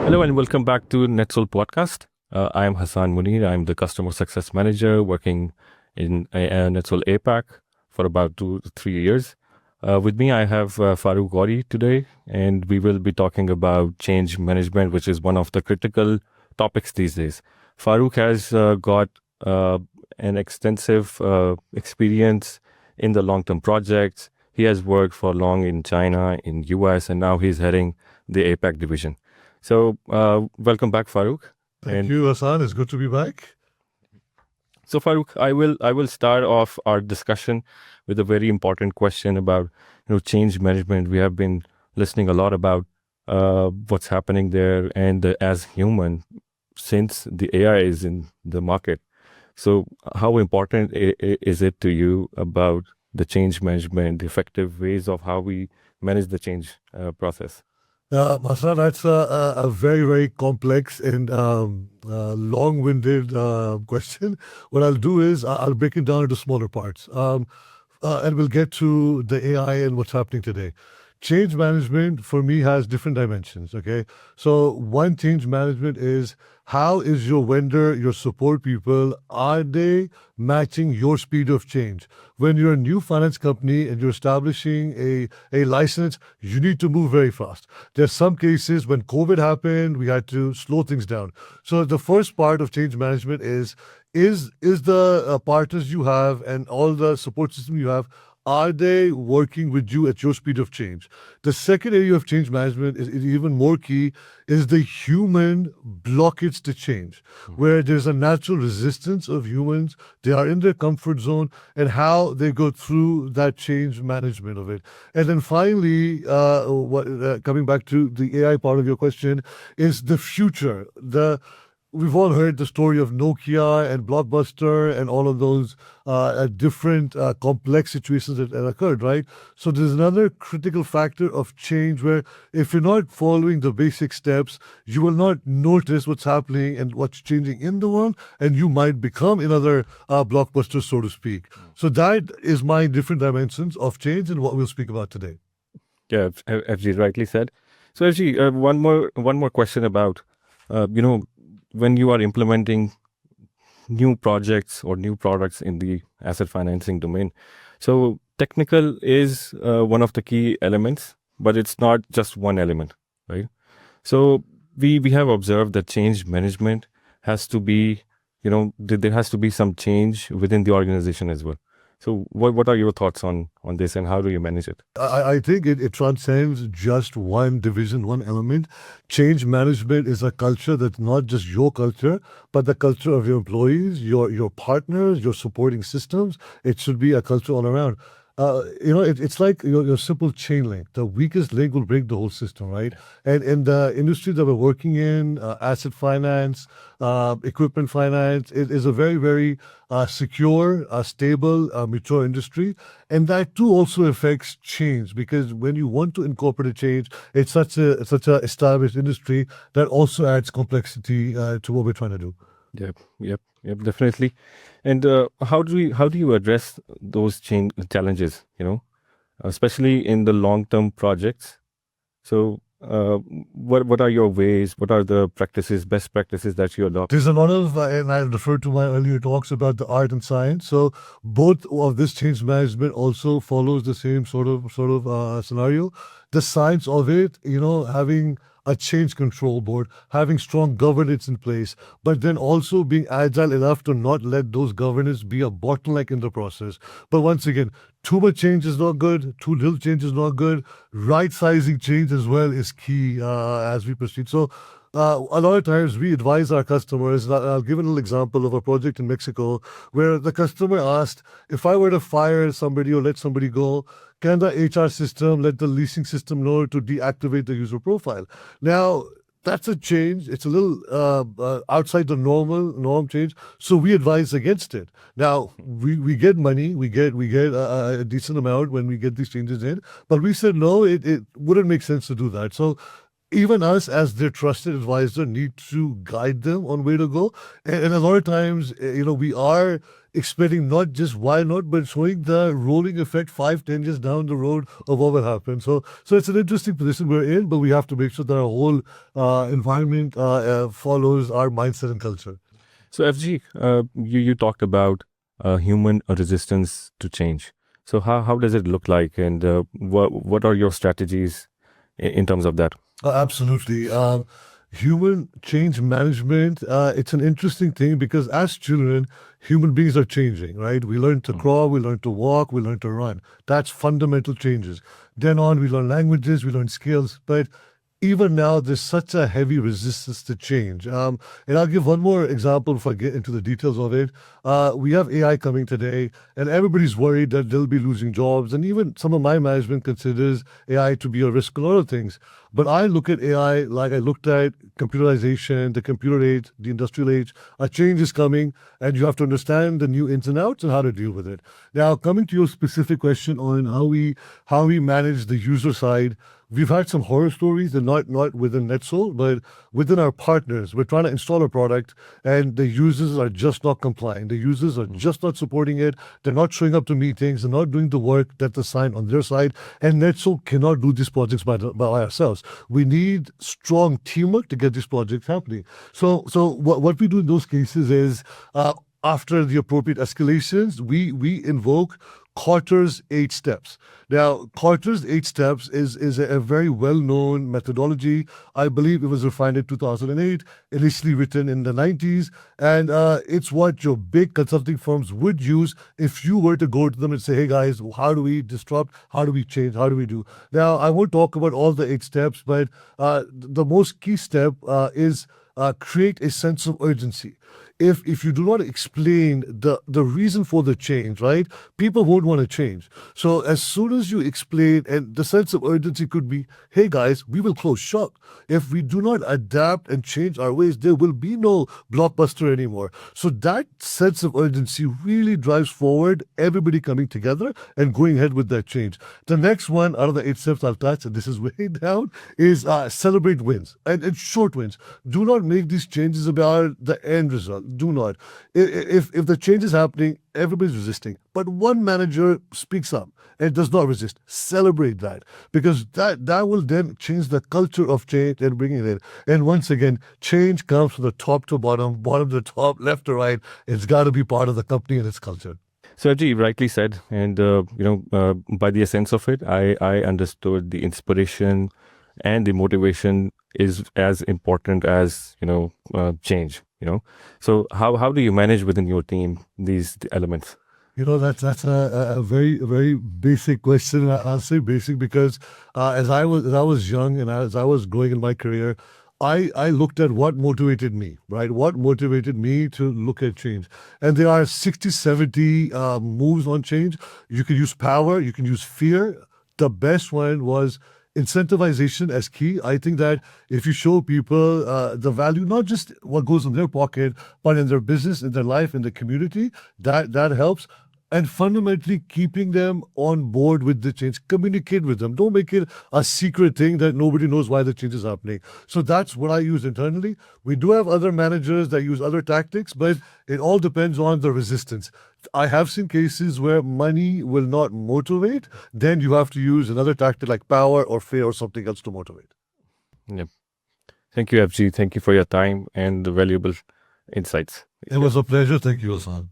Hello and welcome back to NETSOL podcast. I am Hassaan Munir. I'm the Customer Success Manager working in NETSOL APAC for about 2 to 3 years. With me, I have Farooq Ghauri today, and we will be talking about change management, which is one of the critical topics these days. Farooq has got an extensive experience in the long-term projects. He has worked for long in China, in US, and now he's heading the APAC division. So, welcome back, Farooq. Thank you, Hassaan. It's good to be back. So, Farooq, I will start off our discussion with a very important question about change management. We have been listening a lot about what's happening there, and as human, since the AI is in the market. So, how important is it to you about the change management, the effective ways of how we manage the change process? Hassaan, that's a very, very complex and long-winded question. What I'll do is I'll break it down into smaller parts. And we'll get to the AI and what's happening today. Change management for me has different dimensions, okay? So one change management is how is your vendor, your support people, are they matching your speed of change? When you're a new finance company and you're establishing a license, you need to move very fast. There's some cases when COVID happened, we had to slow things down. So the first part of change management is the partners you have and all the support system you have, are they working with you at your speed of change? The second area of change management is even more key, is the human blockage to change, where there's a natural resistance of humans. They are in their comfort zone and how they go through that change management of it. And then finally, coming back to the AI part of your question, is the future. We've all heard the story of Nokia and Blockbuster and all of those different complex situations that occurred, right? So there's another critical factor of change where if you're not following the basic steps, you will not notice what's happening and what's changing in the world, and you might become another Blockbuster, so to speak. So that is my different dimensions of change and what we'll speak about today. Yeah, FG rightly said. So, FG, one more question about when you are implementing new projects or new products in the asset financing domain. So technical is one of the key elements, but it's not just one element, right? So we have observed that change management has to be, there has to be some change within the organization as well. So what are your thoughts on this and how do you manage it? I think it transcends just one division, one element. Change management is a culture that's not just your culture, but the culture of your employees, your partners, your supporting systems. It should be a culture all around. It's like your simple chain link. The weakest link will break the whole system, right? And in the industry that we're working in, asset finance, equipment finance, it is a very, very secure, stable, mature industry. And that too also affects change, because when you want to incorporate a change, it's such a established industry that also adds complexity to what we're trying to do. Yep, definitely. And how do you address those challenges? Especially in the long-term projects. So, what are your ways? What are the best practices that you adopt? There's a lot of, and I referred to my earlier talks about the art and science. So both of this change management also follows the same sort of scenario. The science of it, having a change control board, having strong governance in place, but then also being agile enough to not let those governance be a bottleneck in the process. But once again, too much change is not good, too little change is not good. Right sizing change as well is key as we proceed. So a lot of times we advise our customers. I'll give a little example of a project in Mexico where the customer asked, if I were to fire somebody or let somebody go, can the HR system let the leasing system know to deactivate the user profile? Now, that's a change. It's a little outside the norm change. So we advise against it. Now, we get money. We get a decent amount when we get these changes in. But we said, no, it wouldn't make sense to do that. So even us as their trusted advisor need to guide them on where to go. And a lot of times, we are expecting not just why not, but showing the rolling effect 5, 10 years down the road of what will happen. So it's an interesting position we're in, but we have to make sure that our whole environment follows our mindset and culture. So FG, you talked about human resistance to change. So how does it look like, and what are your strategies in terms of that? Absolutely. Human change management, it's an interesting thing because as children, human beings are changing, right? We learn to crawl, we learn to walk, we learn to run. That's fundamental changes. Then on, we learn languages, we learn skills. But even now, there's such a heavy resistance to change. And I'll give one more example before I get into the details of it. We have AI coming today, and everybody's worried that they'll be losing jobs. And even some of my management considers AI to be a risk, a lot of things. But I look at AI like I looked at computerization, the computer age, the industrial age. A change is coming, and you have to understand the new ins and outs and how to deal with it. Now, coming to your specific question on how we manage the user side, we've had some horror stories, and not within NETSOL, but within our partners. We're trying to install a product, and the users are just not complying. The users are just not supporting it. They're not showing up to meetings. They're not doing the work that's assigned on their side. And NETSOL cannot do these projects by ourselves. We need strong teamwork to get these projects happening. So what we do in those cases is, after the appropriate escalations, we invoke Carter's 8 steps. Now, Carter's 8 steps is a very well-known methodology. I believe it was refined in 2008, initially written in the 90s, and it's what your big consulting firms would use if you were to go to them and say, hey guys, how do we disrupt? How do we change? How do we do? Now, I won't talk about all the 8 steps, but the most key step is create a sense of urgency. If you do not explain the reason for the change, right, people won't want to change. So as soon as you explain, and the sense of urgency could be, hey guys, we will close shop. If we do not adapt and change our ways, there will be no blockbuster anymore. So that sense of urgency really drives forward everybody coming together and going ahead with that change. The next one out of the 8 steps I'll touch, and this is way down, is celebrate wins and short wins. Do not make these changes about the end result. Do not. If the change is happening, everybody's resisting. But one manager speaks up and does not resist. Celebrate that, because that will then change the culture of change and bring it in. And once again, change comes from the top to bottom to top, left to right. It's got to be part of the company and its culture. So Ajay, you rightly said, and by the essence of it, I understood the inspiration and the motivation is as important as change. So how do you manage within your team these elements? That's a very basic question. I'll say basic because as I was young and as I was growing in my career, I looked at what motivated me, right? What motivated me to look at change. And there are 60, 70 moves on change. You can use power, you can use fear. The best one was incentivization as key. I think that if you show people the value, not just what goes in their pocket, but in their business, in their life, in the community, that helps. And fundamentally keeping them on board with the change. Communicate with them. Don't make it a secret thing that nobody knows why the change is happening. So that's what I use internally. We do have other managers that use other tactics, but it all depends on the resistance. I have seen cases where money will not motivate. Then you have to use another tactic like power or fear or something else to motivate. Yep. Thank you, FG. Thank you for your time and the valuable insights. It was a pleasure. Thank you, Hassaan.